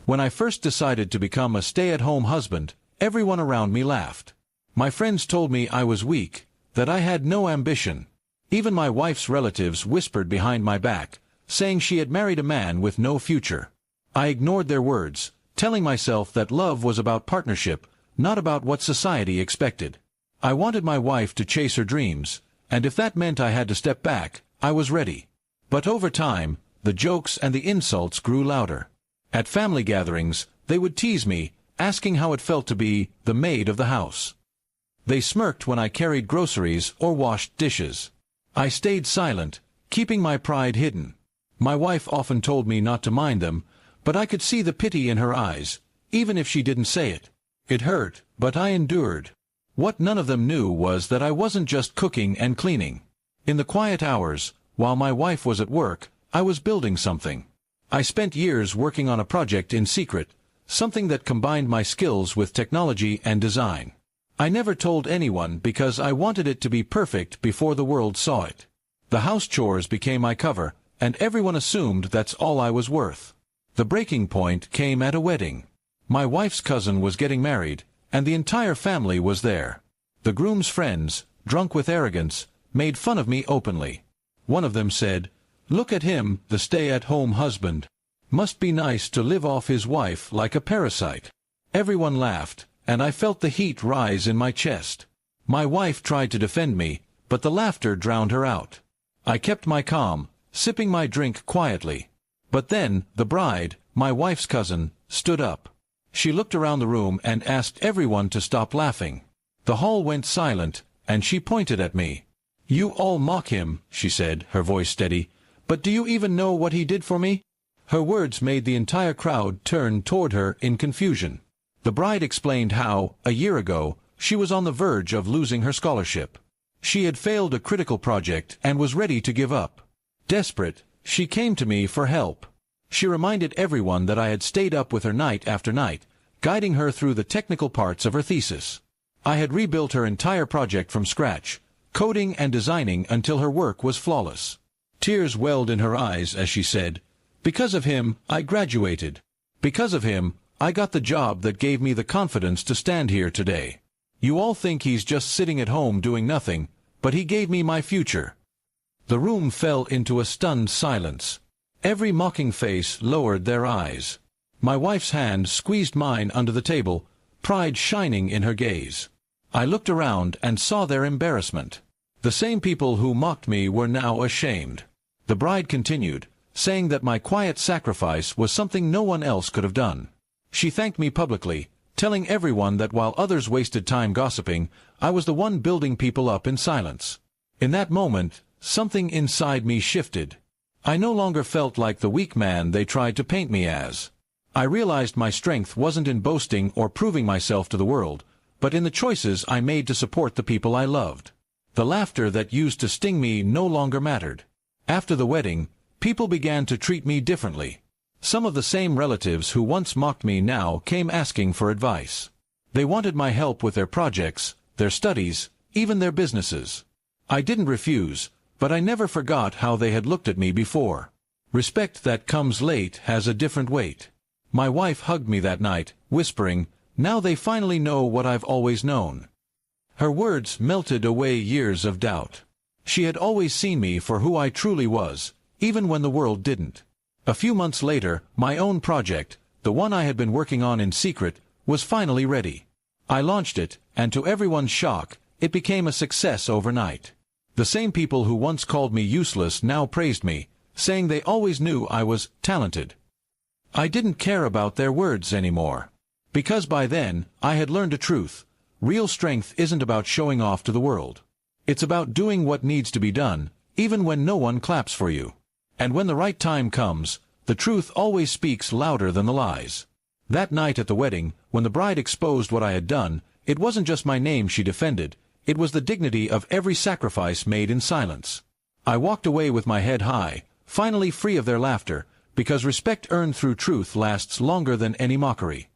When I first decided to become a stay-at-home husband, everyone around me laughed. My friends told me I was weak, that I had no ambition. Even my wife's relatives whispered behind my back, saying she had married a man with no future. I ignored their words, telling myself that love was about partnership, not about what society expected. I wanted my wife to chase her dreams, and if that meant I had to step back, I was ready. But over time, the jokes and the insults grew louder. At family gatherings, they would tease me, asking how it felt to be the maid of the house. They smirked when I carried groceries or washed dishes. I stayed silent, keeping my pride hidden. My wife often told me not to mind them, but I could see the pity in her eyes, even if she didn't say it. It hurt, but I endured. What none of them knew was that I wasn't just cooking and cleaning. In the quiet hours, while my wife was at work, I was building something. I spent years working on a project in secret, something that combined my skills with technology and design. I never told anyone because I wanted it to be perfect before the world saw it. The house chores became my cover, and everyone assumed that's all I was worth. The breaking point came at a wedding. My wife's cousin was getting married, and the entire family was there. The groom's friends, drunk with arrogance, made fun of me openly. One of them said, "Look at him, the stay-at-home husband. Must be nice to live off his wife like a parasite." Everyone laughed, and I felt the heat rise in my chest. My wife tried to defend me, but the laughter drowned her out. I kept my calm, sipping my drink quietly. But then, the bride, my wife's cousin, stood up. She looked around the room and asked everyone to stop laughing. The hall went silent, and she pointed at me. "You all mock him," she said, her voice steady, "but do you even know what he did for me?" Her words made the entire crowd turn toward her in confusion. The bride explained how, a year ago, she was on the verge of losing her scholarship. She had failed a critical project and was ready to give up. Desperate, she came to me for help. She reminded everyone that I had stayed up with her night after night, guiding her through the technical parts of her thesis. I had rebuilt her entire project from scratch, coding and designing until her work was flawless. Tears welled in her eyes as she said, "Because of him, I graduated. Because of him, I got the job that gave me the confidence to stand here today. You all think he's just sitting at home doing nothing, but he gave me my future." The room fell into a stunned silence. Every mocking face lowered their eyes. My wife's hand squeezed mine under the table, pride shining in her gaze. I looked around and saw their embarrassment. The same people who mocked me were now ashamed. The bride continued, saying that my quiet sacrifice was something no one else could have done. She thanked me publicly, telling everyone that while others wasted time gossiping, I was the one building people up in silence. In that moment, something inside me shifted. I no longer felt like the weak man they tried to paint me as. I realized my strength wasn't in boasting or proving myself to the world, but in the choices I made to support the people I loved. The laughter that used to sting me no longer mattered. After the wedding, people began to treat me differently. Some of the same relatives who once mocked me now came asking for advice. They wanted my help with their projects, their studies, even their businesses. I didn't refuse, but I never forgot how they had looked at me before. Respect that comes late has a different weight. My wife hugged me that night, whispering, "Now they finally know what I've always known." Her words melted away years of doubt. She had always seen me for who I truly was, even when the world didn't. A few months later, my own project, the one I had been working on in secret, was finally ready. I launched it, and to everyone's shock, it became a success overnight. The same people who once called me useless now praised me, saying they always knew I was talented. I didn't care about their words anymore. Because by then, I had learned a truth. Real strength isn't about showing off to the world. It's about doing what needs to be done, even when no one claps for you. And when the right time comes, the truth always speaks louder than the lies. That night at the wedding, when the bride exposed what I had done, it wasn't just my name she defended, it was the dignity of every sacrifice made in silence. I walked away with my head high, finally free of their laughter, because respect earned through truth lasts longer than any mockery.